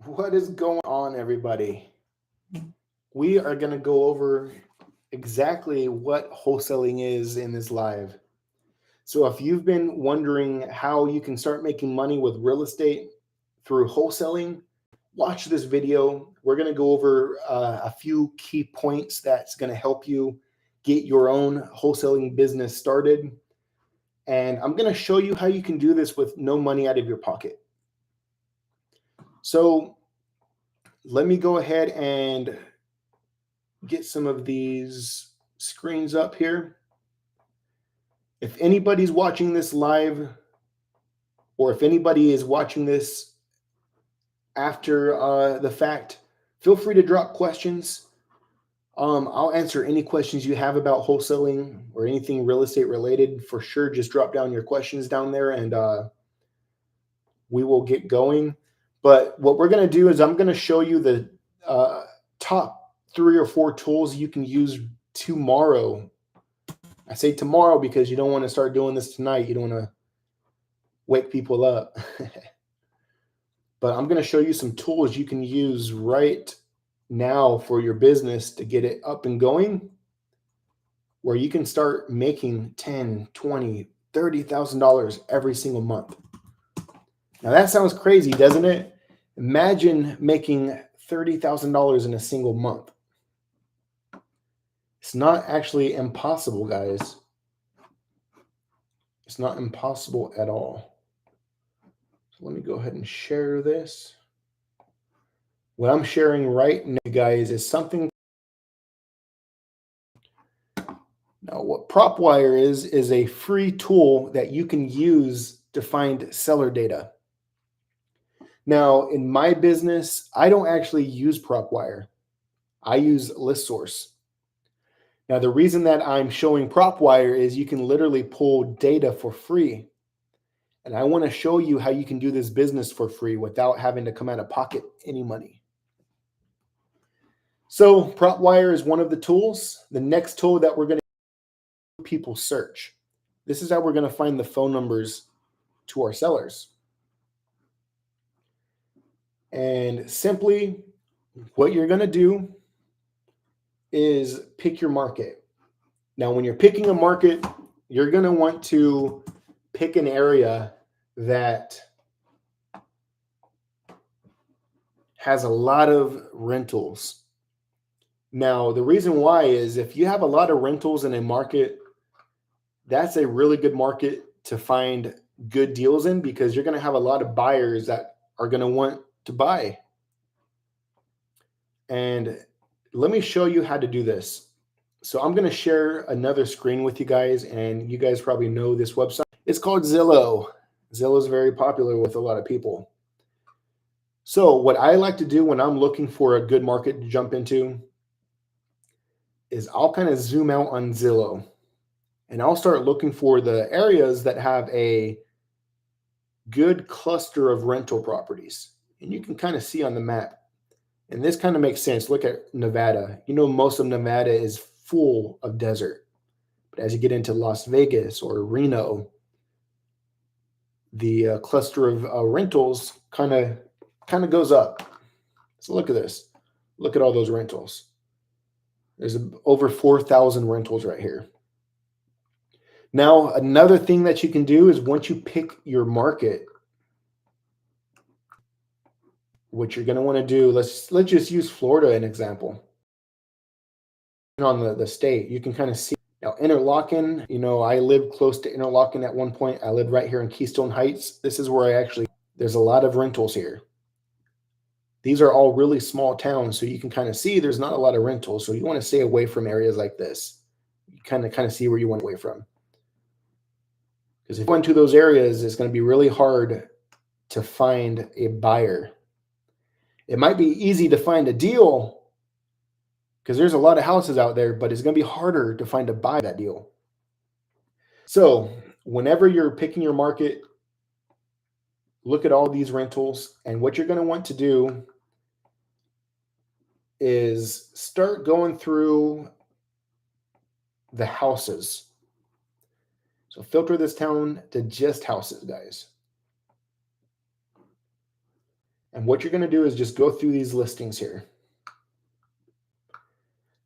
What is going on, everybody? We are going to go over exactly what wholesaling is in this live. So, if you've been wondering how you can start making money with real estate through wholesaling, watch this video. We're going to go over a few key points that's going to help you get your own wholesaling business started. And I'm going to show you how you can do this with no money out of your pocket. So, let me go ahead and get some of these screens up here. If anybody's watching this live, or if anybody is watching this after the fact, feel free to drop questions. I'll answer any questions you have about wholesaling or anything real estate related. For sure, just drop down your questions down there and we will get going. But what we're going to do is I'm going to show you the top 3 or 4 tools you can use tomorrow. I say tomorrow because you don't want to start doing this tonight. You don't want to wake people up. But I'm going to show you some tools you can use right now for your business to get it up and going, where you can start making $10,000, $20,000, $30,000 every single month. Now that sounds crazy, doesn't it? Imagine making $30,000 in a single month. It's not actually impossible, guys. It's not impossible at all. So let me go ahead and share this. What I'm sharing right now, guys, is something. Now, what Propwire is a free tool that you can use to find seller data. Now, in my business, I don't actually use Propwire. I use ListSource. Now, the reason that I'm showing Propwire is you can literally pull data for free. And I want to show you how you can do this business for free without having to come out of pocket any money. So Propwire is one of the tools. The next tool that we're going to do, people search. This is how we're going to find the phone numbers to our sellers. And simply what you're going to do is pick your market. Now, when you're picking a market, you're going to want to pick an area that has a lot of rentals. Now, the reason why is if you have a lot of rentals in a market, that's a really good market to find good deals in, because you're going to have a lot of buyers that are going to want to buy. And let me show you how to do this. So I'm going to share another screen with you guys, and you guys probably know this website. It's called Zillow. Zillow is very popular with a lot of people. So what I like to do when I'm looking for a good market to jump into is I'll kind of zoom out on Zillow, and I'll start looking for the areas that have a good cluster of rental properties. And you can kind of see on the map. And this kind of makes sense. Look at Nevada. You know, most of Nevada is full of desert. But as you get into Las Vegas or Reno, the cluster of rentals kind of goes up. So look at this. Look at all those rentals. There's over 4,000 rentals right here. Now, another thing that you can do is once you pick your market, what you're going to want to do, let's just use Florida as an example. On the state, you can kind of see now Interlaken. You know, I lived close to Interlaken at one point. I lived right here in Keystone Heights. This is where there's a lot of rentals here. These are all really small towns, so you can kind of see there's not a lot of rentals. So you want to stay away from areas like this. You kind of see where you want away from. Because if you go into those areas, it's going to be really hard to find a buyer. It might be easy to find a deal because there's a lot of houses out there, but it's going to be harder to find a buy that deal. So whenever you're picking your market, look at all these rentals, and what you're going to want to do is start going through the houses. So filter this down to just houses, guys. And what you're going to do is just go through these listings here.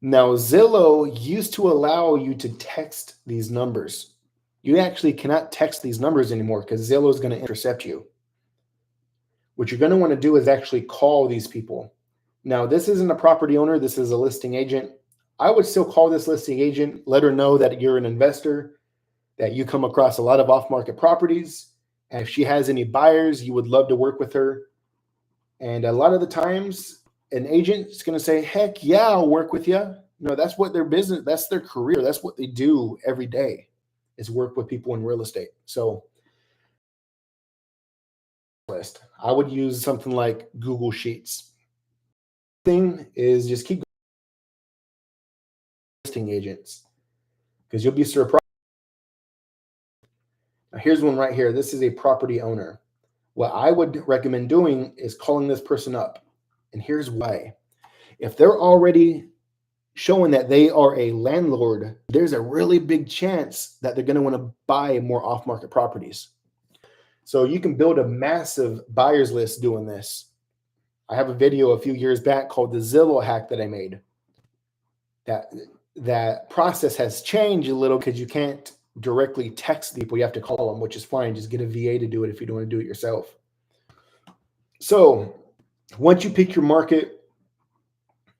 Now, Zillow used to allow you to text these numbers. You actually cannot text these numbers anymore because Zillow is going to intercept you. What you're going to want to do is actually call these people. Now, this isn't a property owner. This is a listing agent. I would still call this listing agent, let her know that you're an investor, that you come across a lot of off-market properties. And if she has any buyers, you would love to work with her. And a lot of the times, an agent is going to say, heck yeah, I'll work with you. You know, that's what their business, that's their career. That's what they do every day, is work with people in real estate. So I would use something like Google Sheets. Thing is just keep listing agents because you'll be surprised. Now, here's one right here. This is a property owner. What I would recommend doing is calling this person up. And here's why. If they're already showing that they are a landlord, there's a really big chance that they're going to want to buy more off-market properties. So you can build a massive buyers list doing this. I have a video a few years back called the Zillow hack that I made. That process has changed a little because you can't directly text people. You have to call them, which is fine. Just get a VA to do it if you don't want to do it yourself. So once you pick your market,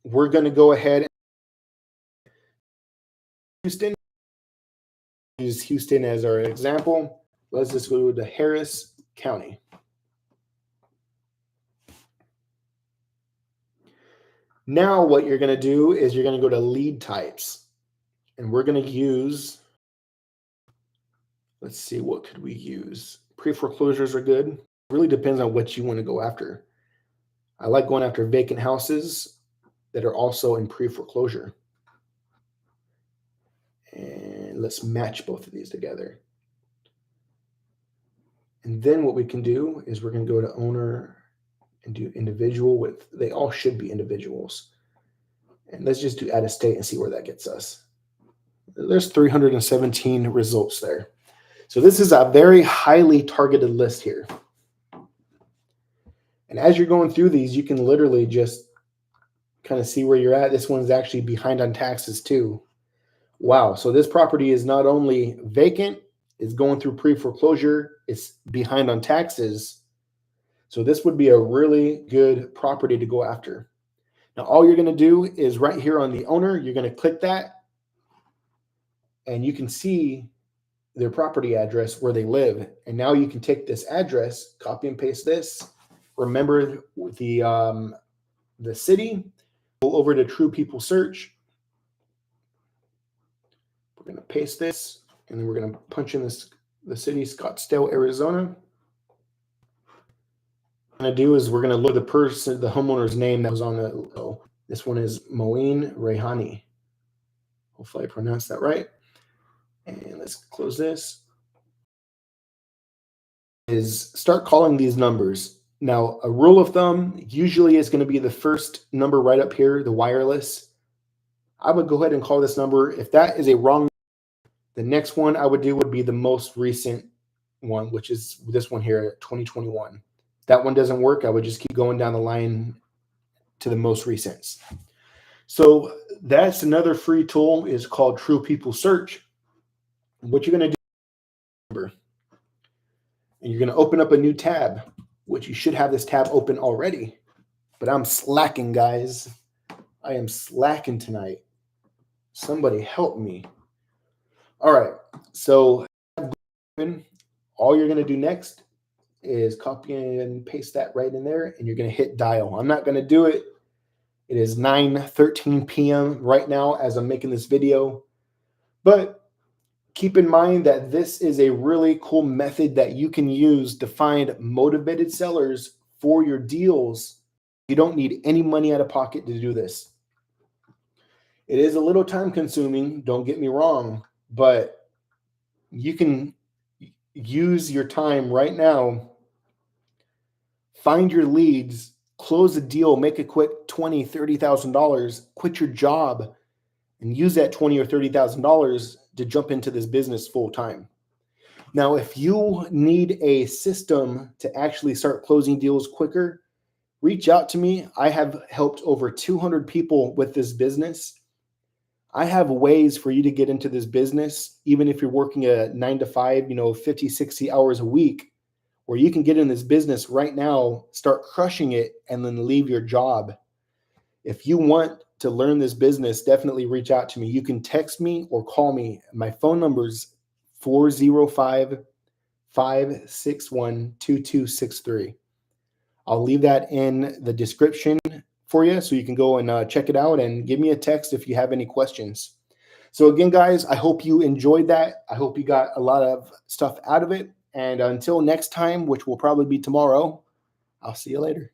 we're going to go ahead and Houston. Use Houston as our example. Let's just go to Harris County. Now what you're going to do is you're going to go to lead types. And we're going to use, let's see, what could we use? Pre-foreclosures are good. Really depends on what you want to go after. I like going after vacant houses that are also in pre-foreclosure. And let's match both of these together. And then what we can do is we're going to go to owner and do individual with, they all should be individuals. And let's just do out of state and see where that gets us. There's 317 results there. So this is a very highly targeted list here. And as you're going through these, you can literally just kind of see where you're at. This one's actually behind on taxes too. Wow. So this property is not only vacant, it's going through pre-foreclosure, it's behind on taxes. So this would be a really good property to go after. Now, all you're going to do is right here on the owner, you're going to click that and you can see their property address where they live. And now you can take this address, copy and paste this. Remember the city, go over to True People Search. We're going to paste this and then we're going to punch in the city, Scottsdale, Arizona. What we're going to do is we're going to look at the homeowner's name that was on the, this one is Moeen Rehani. Hopefully I pronounced that right. And let's close this. Is start calling these numbers. Now, a rule of thumb usually is going to be the first number right up here, the wireless. I would go ahead and call this number. If that is a wrong, the next one I would do would be the most recent one, which is this one here, 2021. If that one doesn't work, I would just keep going down the line to the most recents. So that's another free tool is called True People Search. What you're going to do, and you're going to open up a new tab, which you should have this tab open already, but I'm slacking, guys. I am slacking tonight. Somebody help me. All right. So all you're going to do next is copy and paste that right in there, and you're going to hit dial. I'm not going to do it. It is 9:13 p.m. right now as I'm making this video, but keep in mind that this is a really cool method that you can use to find motivated sellers for your deals. You don't need any money out of pocket to do this. It is a little time consuming, don't get me wrong, but you can use your time right now, find your leads, close a deal, make a quick $20,000, $30,000, quit your job, and use that $20,000 or $30,000 to jump into this business full time. Now, if you need a system to actually start closing deals quicker, reach out to me. I have helped over 200 people with this business. I have ways for you to get into this business, even if you're working a 9 to 5, 50, 60 hours a week, where you can get in this business right now, start crushing it, and then leave your job. If you want to learn this business, definitely reach out to me. You can text me or call me. My phone number is 405-561-2263. I'll leave that in the description for you so you can go and check it out, and give me a text if you have any questions. So again, guys, I hope you enjoyed that. I hope you got a lot of stuff out of it. And until next time, which will probably be tomorrow, I'll see you later.